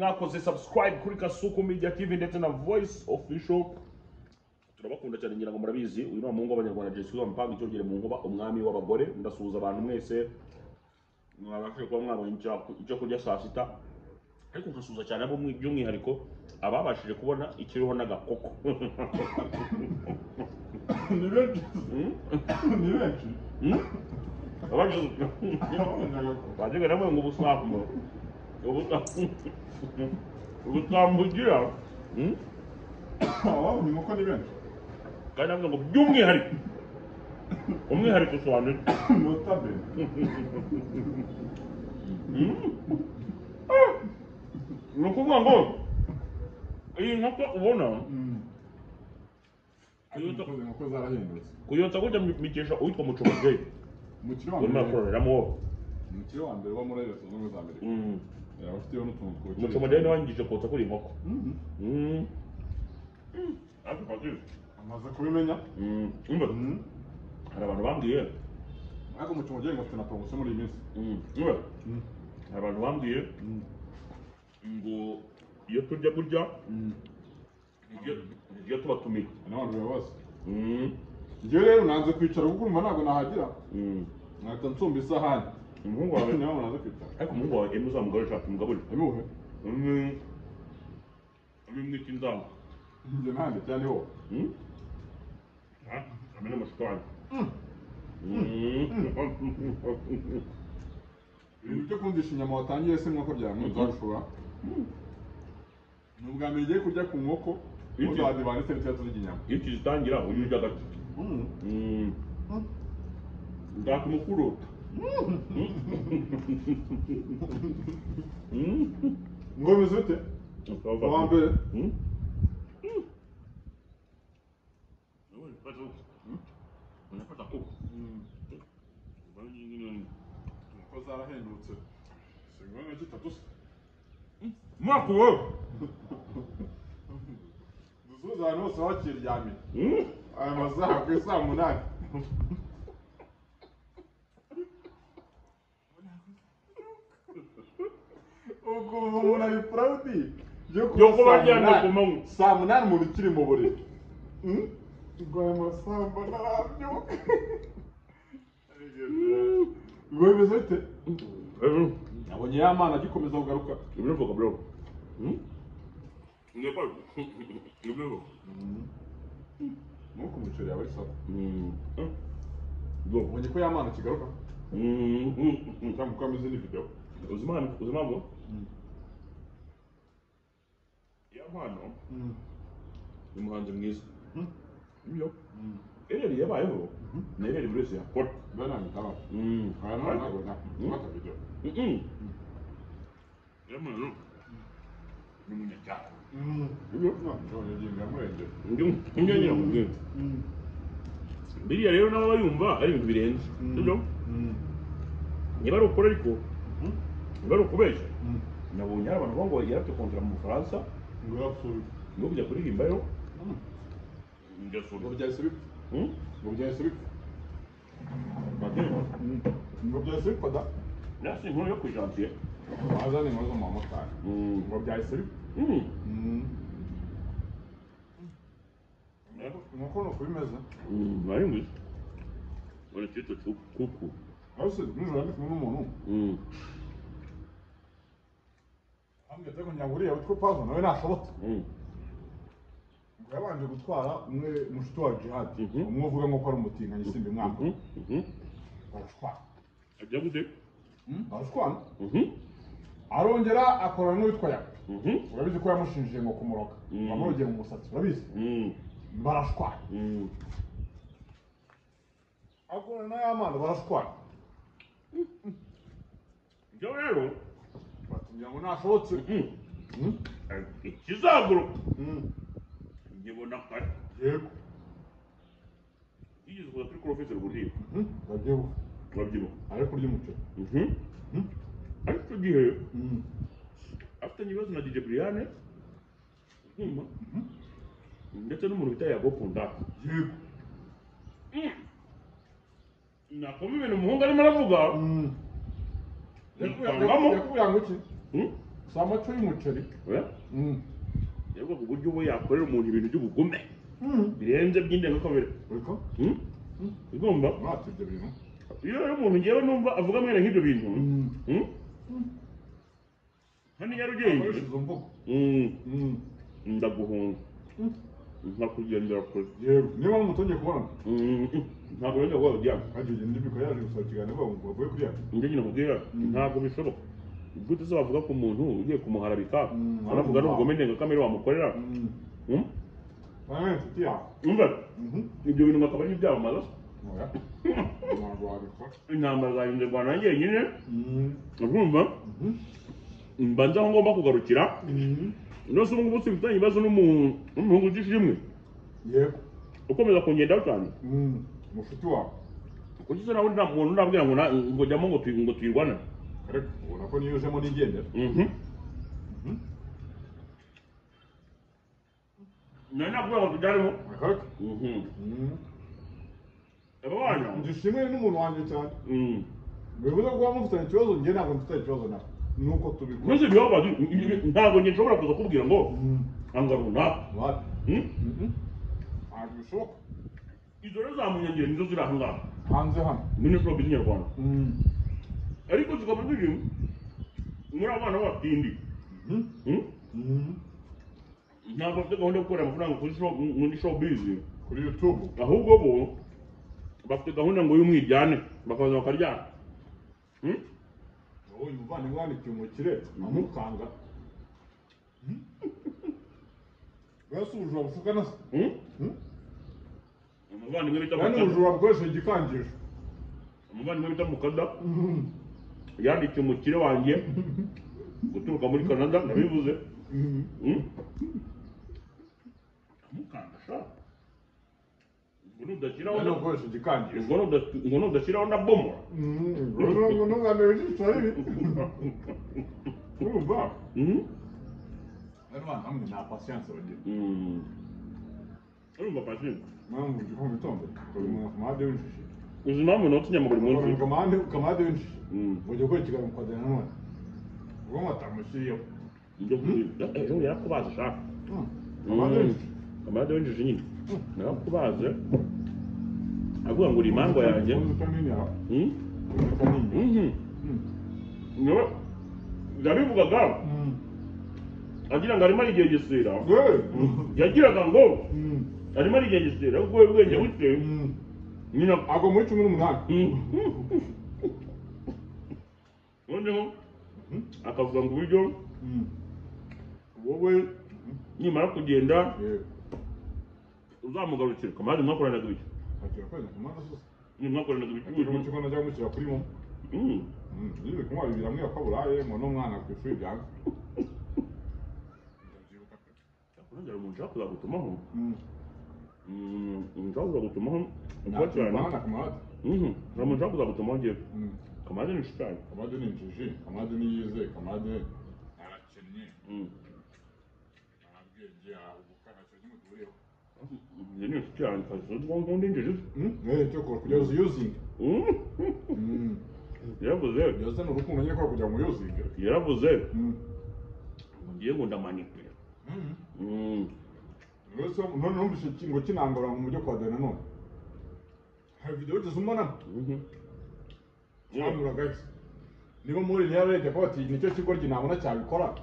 mwakoze subscribe kuri Kasuku Media TV ndetse na Voice Official. Turabakunda cyane ngira ngo murabizi uyu ni muhungu w'abanyarwanda Jesu w'ampanga cyogere mu nkuba umwami w'abagore. Ndasuhuza abantu mwese mwabashije kuba mwabonye icyo kurya saa sita, ariko nkasuhuza cyane abo by'umwihariko ababashije kubona ikiriho n'agakoko. Ni benshi. Baje namwe ngo busafu ubutambugira Ni muko ni benshi. kandi avuga ngo by'umwihariko umwihariko sobanura Notabe. ni ukuvuga ngo iyi nkoko ubona Inkoko zarahindutse. kuyotsa gutya mikesha uwitwa Mucomodeli Umukire wa urimo mbere. akororeramo Umukire wa mbere wo muri Leta Zunze Ubumwe za Amerika. Afiteho n'utuntu tw'ubucuruzi. Mucomodeli niwe wangije kotsa kuri iyi nkoko. Amaze kubimenya. Hari abantu bambwiye Ariko Mucomodeli ngo afite na promotion muri iyi minsi. hari abantu bambwiye ngo iyo turya burya iyo tubatumiye N'abantu babaza. Njyewe rero nanze kwicara kuko urumva ntabwo nahagira. Nahita nsumba isahani. umuhungu wawe Niyo nanze kwicara. ariko umuhungu wawe emu uzamugaburira ushaka umugaburira Emuhe. mwita inzamba Njye ntande cyane ho. amena amashuka wanjye Ibintu byo kumvisha inyama watangiye se nk'uko byamwe uzabishobora. Ni ubwa mbere ugiye kurya ku nkoko uzadibana se n'icyo turya inyama. iyo kizitangira ujya urya gato nzakumukurota Ngo bimeze bite? Uwa mbere. Inkoko zarahindutse. Singwa nka gitatu se. mwaka wowe Dusuhuza ahantu hose bakiryamye. Aya masaha ku saa 8. Ukumva umuntu ari proud yo kuba aryamye ku manywa. saa 8 umuntu ukiri mu buriri. Ngo aya masaha mbona arabyuka. Ngo bimeze bite? Nabonye ya mana agikomeza kugaruka. Ibintu bro Ngepa Ngepa Nuko umuceri yawe ari sawa. Go Ubonye ko ya mana kigaruka. Cyangwa uko ameze ni video. uzima bwo ya mpano ni umuhanzi mwiza iyo ereri yabayeho ni ereri buri wese yakora Bana mitaba. Aya mana ntabwo nta video. ya mpano ni umunyacyaha None ngiye mwenge. njye nyine mubwira biriya rero nabo bayumva ari ibintu birenze sibyo niba ari ukuri ariko niba ari ukubeshya nabonye hari abantu ngo yarafite kontara mu Bufaransa Ngo yapfuye. ngo kujya kuririmbayo Ngo byahise bipfa. Ngo byahise bipfa. Ngo byahise bipfa da. nasi inkuru yo kwijantiye Azane inkuru zo mu bamotari. Ngo byahise bipfa. Nuko nuko bimeze. nari ngwi wala cyito kuku Hasi nijoro ndi kumwe n'umuntu. Ambwira ko nyaburiye witwa Pazo nawe nashobotse. Ngo yabanje gutwara umwe mushuti wa Jihad. Umwe uvuga ngo ko ari umutinganyi simbi mwamba. Barashwana. ajya gute Barashwana. Arongera akorana n'uwitwa Yapi. Urabizi ko yamushinjije ngo kumuroga. Bamurogeye mu musatsi urabizi. Barashwana. Akorana na y'amana barashwana. njye rero Batumira ngo nashobotse. ikizaguru ngibona kare Yego. yigeze kuza kuri Professor Burhiye Bagiye urabyibuka ari kurya umuceri. ariko icyo gihe afitanye ibibazo na DJ Brian ndetse n'umuntu bita Yago Punda Yego. nakoma ibintu umuhungu arimo aravuga Yakubwira ngo iki? si amaco y'umuceri. oya yego ku buryo ubu yakorera umuntu ibintu by'ubugome birenze by'indengakamere Uriko? igomba Mwati ibyo bintu. iyo rero umuntu ngewe numva avuga mwene nk'ibyo bintu hano i Nyarugenge Akoresha izo mvugo. ndaguhunga nkakugendera kure Yego, niba mutongeye kubona. ntabwo wenda kuba ujyana Hagiye indi biko yaje gusaba ikiganiro bavuye kuri ya. njye nyine nkubwira ntabwo bishoboka gute se wavuga ku muntu ugiye kumuharabika anavuga n'ubugome ndengakamere wamukorera Bana inshuti yawe. umva ibyo bintu akaba ari ibyamamaza Oya. Ntabwo wabikora. intambara zahinze rwanda njyenyine urumva mba nzi aho ngomba kugarukira nose ubu ngubu simfitanye ibibazo n'umuhungu utishimwe Yego. ukomeza kungendaho cyane Mushuti wawe. kuki se nawe nta muntu ndabwira ngo jyamo ngo tuyirwane Ariko ubona ko niyo ujemo n'igendera. nari nakubwira ngo tujyanemo Ariko. aba bana Ndishimwe n'umuntu wanjye cyane. Bivuze ko wamufitanye ikibazo njye ntabwo mfitanye ikibazo nawe. Nuko tubikora. mbese bibabaza ntabwo njye nshobora kuza kubwira ngo anga runaka What? Ntabwo bishoboka. izo rero za munyangire nizo ziri aha ngaha Hanze hano. minisitiri w'inyarwanda ariko zikaba ziri muri abana b'abatindi ntabwo bafite gahunda yo gukorera amafaranga muri showbiz Kuri YouTube. ahubwo bo bafite gahunda ngo y'umwijyane bakaza bakaryana Uyu muvandimwe wandikiye umukire amukanga. Wese ubujura bufukana se? umuvandimwe bita Yani mukada ubujura bukoresha igikangisho. umuvandimwe bita mukada yandikiye umukire wanjye guturuka muri canada nabivuze amukanda sha ngo nudashyiraho Yani ukoresha igikangisho. ngo nudashyiraho na bomora Ngo ntunganire ijisho ribi. Urumva? Rero bana hamwe nta patience bagira. urumva pasi Mpamvu uje mu gitondo. Uri mu kamade w'injiji. uzi impamvu ntutinya buri munsi Uri mu kamade w'injiji. Ujya gukora ikiganiro kwa Dana none. Ubwo matamushyiriyeho. njye ejo yarakubaza shaka Kamade w'injiji. kamade w'injiji nyine narakubaze avuga ngo uri imandwa yanjye niwe yabivugaga agira ngo arimo arigengesera yagiraga ngo arimo arigengesera kuko we ubwenge buke nyina Agwa muri 18. noneho akavuga ngo uburyo wowe nimara kugenda uzamugarukira kamari mwakoranaga ibiki Akira kwezi kamade sose. mwakoranaga ibiki Akira mu kigo najya mushyira kuri momo. Niwe kumwa bibiri amwe yakaburaye ngo n'umwana ku ishuri byanga. ndabyibuka umuntu ushaka kuzagutumaho ushaka kuzagutumaho ukuba cyane Bana kamade. hari umuntu ushaka kuzagutumaho ngewe kamari ni inshuti cyane Kamade ni injiji, kamade ni yize, kamade arakennye. Arabwenge ahubuka ntacyo kimuturiyeho. njye ni inshuti cyane kazi nkunda injiji Cyo kora kujya using. yaravuze Byose ni urukundo nyine ko kujya mu using. yaravuze ngo ngiye ngo ndamanipulira Rwose none numvise ngo kinangora mu buryo kwa Dana none. Hari video tuzumana. Cyamura guys. Niba muri yarebye ko ati nicyo kigo ginabona cyabikora.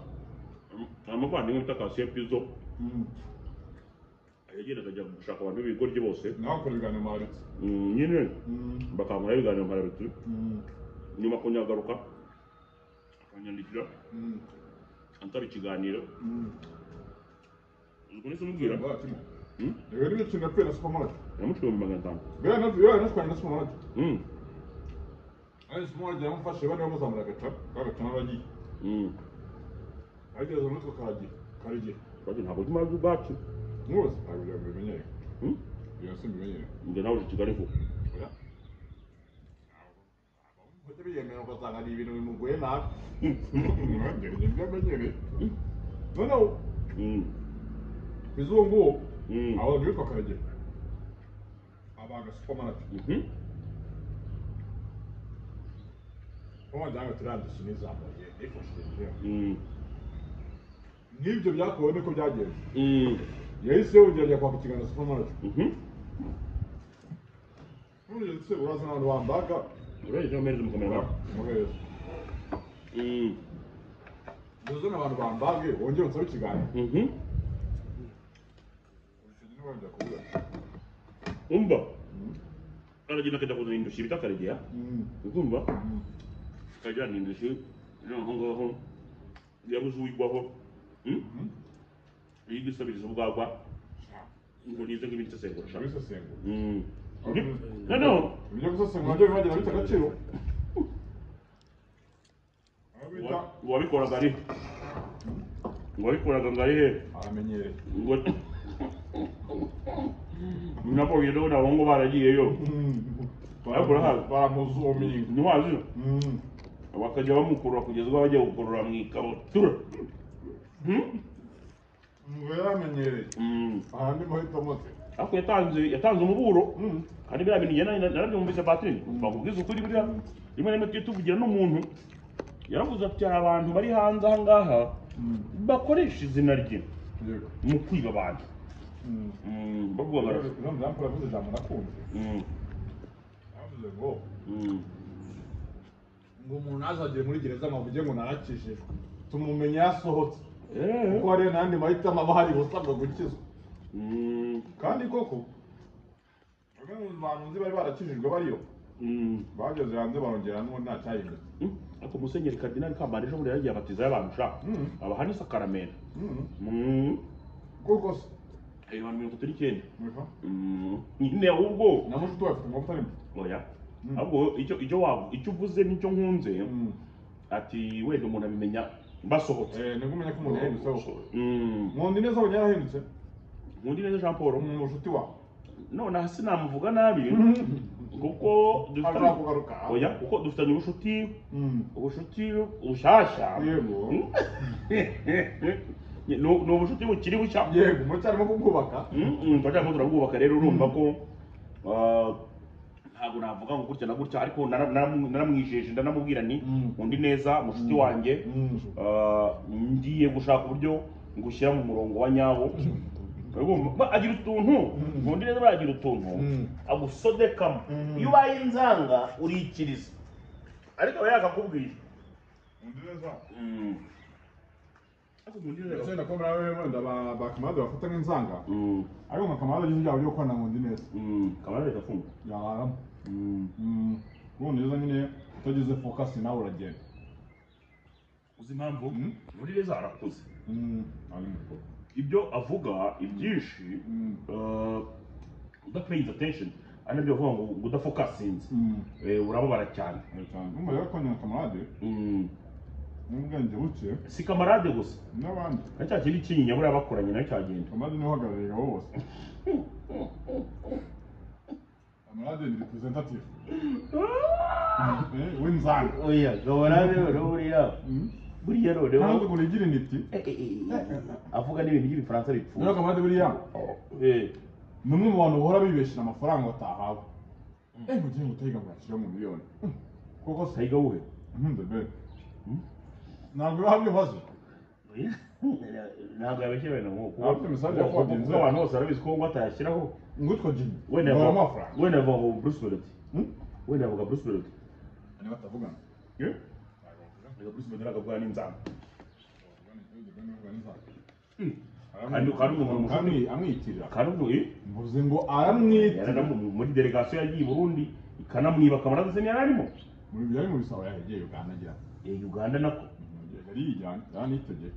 amavandimwe bita kasiye pizo yagendaga ajya gushaka abantu b'ibigoryi bose Nawe ukora ibiganiro maritse. nyine bakankora ibiganiro mparebetse nyuma akongera akanyandikira ansaba ikiganiro ubwo nise mubwira Rero ni ikintu napera supermarket. yamuciwe mu 500 Bera na supermarket. Ari supermarket yamufashe bane bamuzamura agaca, kagaca n'abagiye. Ageze mu mutwe karagiye. baje ntabwo tumaze ubwacu Mwose ntabwo byabimenyere. Iyo simbimenyere. njye nawe Kigali vuba Oya. Ujya biyemera ugasanga ni ibintu bimugoye nabi. Ngeri byamenyere. Noneho bizungu aho bitwa karagera. Abaga supermarket. Kwa janga tirandi siniza ambaye ifashije. nk'ibyo byakorewe niko byagenze yahise yongera ajya kwaka ikiganiro supermarket none se uraza n'abantu bambaga uretse n'umeze mukomera muheza uze n'abantu bambage wongere unsabe ikiganiro umva aragenda akajya kuzana indushyi bita karegeya ukumva akajyana indushyi noneho ngaho yabuze uwigwaho yigisabiriza ubwagwa ngo nize nk'ibisesengura shaka no ibyo gusesengura nabyo bibagira bita agaciro wabikoraga ari wabikoraga ngo ari he aramenyereye ngo nabonye rero nabo baragiyeyo baramuzuminga ntiwazi bakajya bamukurura kugeza ubwo bajya gukurura mu ikabutura ngo yaramenyereye ahandi mahitamo se ariko yatanze umuburo kandi biriya bintu narabyumvise Patrick bakubwiza ukuri buriya rimwe na rimwe tujye tuvugira n'umuntu yaravuze ati hari abantu bari hanze aha ngaha bakoresha izina rye mu kwiba abantu bavuga ngo yavuze ijambo nakunze yavuze ngo umuntu azagiye muri gereza ngo avuge ngo narakijijwe tumumenye yasohotse kuko hariyo n'andi mahitamo aba hari usabwa gukizwa kandi koko bamwe mu bantu nzi bari barakijijwe bariyo bageze hanze barongera n'ubundi nta cyahindutse ariko musenyeri Kardinali Kambanda ejo bundi yaragiye abatizayo abantu sha abaha n'isakaramento koko se abantu 39 nyine ahubwo na mushuti wawe afite amavuta arimo oya ahubwo icyo uvuze nicyo nkunze ati wenda umuntu abimenya basohotse nibwo umenya ko umuntu yahindutse koko Nkundi neza abonye yarahindutse Nkundi neza Jean Paul mushuti wawe none aha sinamuvuga nabi kuko dufitanye ubushuti bushyashya ni ubushuti bukiri bushya yego muracyarimo kubwubaka turacyarimo turabwubaka rero urumva ko ntabwo navuga ngo gutya na gutya ariko naramwijeje ndanamubwira ni undi neza mushuti wanjye ngiye gushaka uburyo ngushyira mu murongo wa nyawo agira utuntu undi neza baragira utuntu agusodekamo iyo ubaye inzanga urikiriza ariko aba yakakubwira undi neza ndetse ndakomera wenda ba Kamada bafata nk'inzanga ariko nka Kamada agize ibyago byo gukorana Nkundi neza Kamada leta funga yararamo ubundi neza nyine utagize focus nawe uragenda uzi impamvu Nkundi neza arakuze ibyo avuga ibyinshi udapaying attention ari nabyo avuga ngo udafokasinze urababara cyane umva rero ko nyina Kamarade n'ubwenge buke si Kamarade gusa n'abandi na cya kindi kinyinya buriya bakoranye nayo cyagenda Kamarade niwe uhagarariye abo bose Kamarade ni representative w'inzanga oya Kamarade rero buriya rero ntabwo ngo rigira intiti avuga n'ibintu by'ibifaransa bipfuye rero Kamarade buriya ni umwe mu bantu bahora bibeshya amafaranga batahawe mugiye gutega ngo yashyira mu miliyoni koko se tayiga wuhe ndebe ntabwo bihabwe bazo ntabwo yabeshye bene nk'uko afite message ya kodinze abantu bose barabizi ko ngo atayashyiraho ngutwa Jimmy wenda avuga ngo Bruce Melody wenda avuga Bruce Melody ni batavugana Nega Bruce Melody akavuga n'inzanga amwitirira kandi mvuze ngo aramwitirira muri delegation yagiye i Burundi ikanamwiba Kamarade se yararimo muri byari mu bisaba yagiye Uganda agira Uganda nako yari yijyanye yanitegeye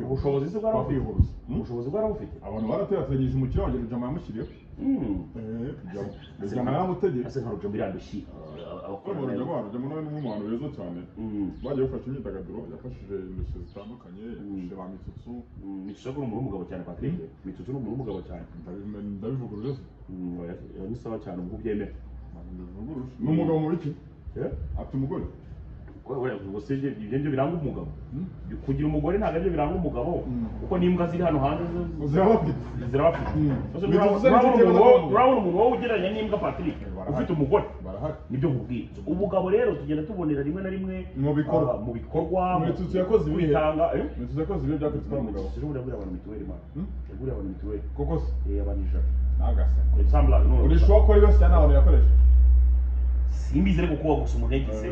ubushobozi se bwarabufite ubushobozi bwarabufite abantu baraterategije umukino wanjye Rujama yamushyiriyeho Rujama yaramutegeye ase nka Rujama irandushyi Rujama nawe ni umwe mu bantu beza cyane bagiye bafasha imyidagaduro yafashije industrie zitandukanye yafashije ba Mitsutsu ko umuntu w'umugabo cyane Patrick Mitsutsu ni umuntu w'umugabo cyane ndabivuguruje ni sawa cyane ubwo byemera ni umugabo mu biki afite umugore ibyo biranga umugabo kugira umugore ntabwo aribyo biranga umugabo kuko n'imbwa ziri hano hanze urabona umuntu wowe ugereranya n'imbwa Patrick ufite umugore nibyo nkubwiye. Ubugabo rero tugenda tubonera rimwe na rimwe mu bikorwa mu tuzi yakoze ibihe bitanga tuzi yakoze ibihe byakwitwa umugabo ejo bundi yaguriye abantu mituweli man yaguriye abantu mituweli koko se abantu ijana nagase example no uri sure ko ari wese cyane abantu yakoresheje simbize rero kuko gusa umuntu yagize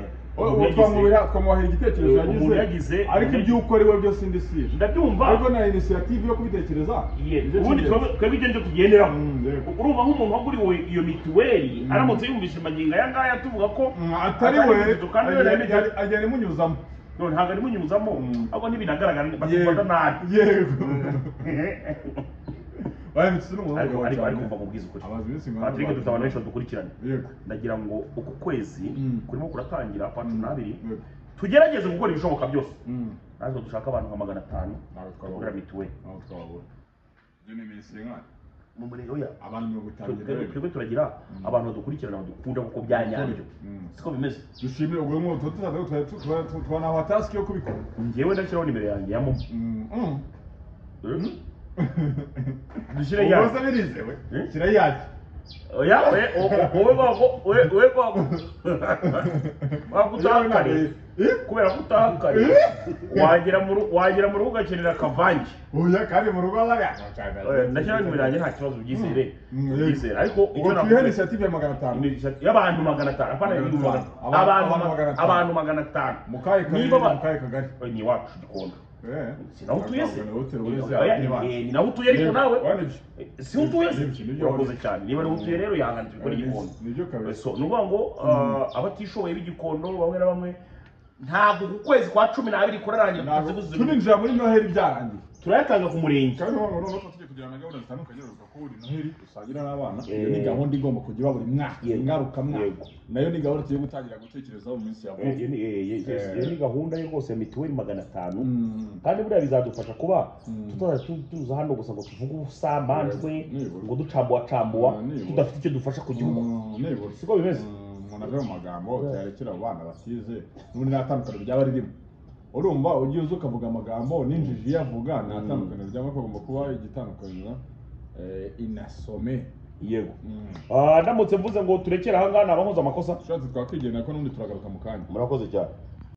twamuhaye igitekerezo yagize ariko ibyo ukora iwe byose indisije ndabyumva ariko na initiative yo kubitekereza ubundi twebwe ibyo tugenderaho urumva nk'umuntu waguriwe iyo mituweli aramutse yumvise magingo aya ngaya tuvuga ko atari we ajyana imunyuzamo none ntabwo ari munyuzamo ahubwo ntibinagaragara batufata nabi yego ariko kuva mu bwiza ukuri Patrick dufite abantu benshi badukurikirana ndagira ngo uku kwezi kurimo kuratangira kwa 12 tugerageze gukora ibishoboka byose natwe dushaka abantu nka 500 kugura mituweli mu muriro ya abantu 50 twebwe turagira abantu badukurikirana badukunda kuko byanyabyo siko bimeze dushimire ubwo mu tubana aho task yo kubikora ngewe ndashyiraho nimero yanjye ya momo dushire ya ubuze birizewe kira yaje oya we babo wakutakare kubera kutakare wagera mu rugo ugakenera kavange oya kandi mu rugo bari ndashyira nimero yanjye nta kibazo byizere ariko icyo nakuye initiative ya 500 y'abantu 500 apana abantu 500 mukaye kagari ni wacu Gikondo sinaho utuye se ni naho utuye ariko nawe si utuye se urakoze cyane niba naho utuye rero yahanze gukora Gikondo so nuvuga ngo abatishoboye b'Igikondo bamwe na bamwe ntabwo ku kwezi kwa 12 kurarangira tuninjira muri Noheli byarangiye turayatanga ku murenge kandi noneho tujye kugira na gahunda zitandukanye ruka ko buri Noheli usagira n'abana iyo ni gahunda igomba kujya buri mwaka ingaruka mwaka nayo ni gahunda tugiye gutangira gutekerezaho mu minsi ya vuba iyo ni gahunda yo rwose ya mituweli 500 kandi buriya bizadufasha kuba tuza hano gusa ngo tuvuge ubusambanjwe ngo ducambuwa tudafite icyo dufasha ku gihugu siko bimeze umuntu ave mu magambo cyarekera abana basize n'ubundi natandukanye byaba ririmo urumva ugiye uza ukavuga amagambo n'injiji yavuga natandukanye byaba kagomba kuba igitandukanye inasome yego ndamutse mvuze ngo turekere aha ngaha nabahoza amakosa shatse twakwigenera ko n'undi turagaruka mu kanya murakoze cyane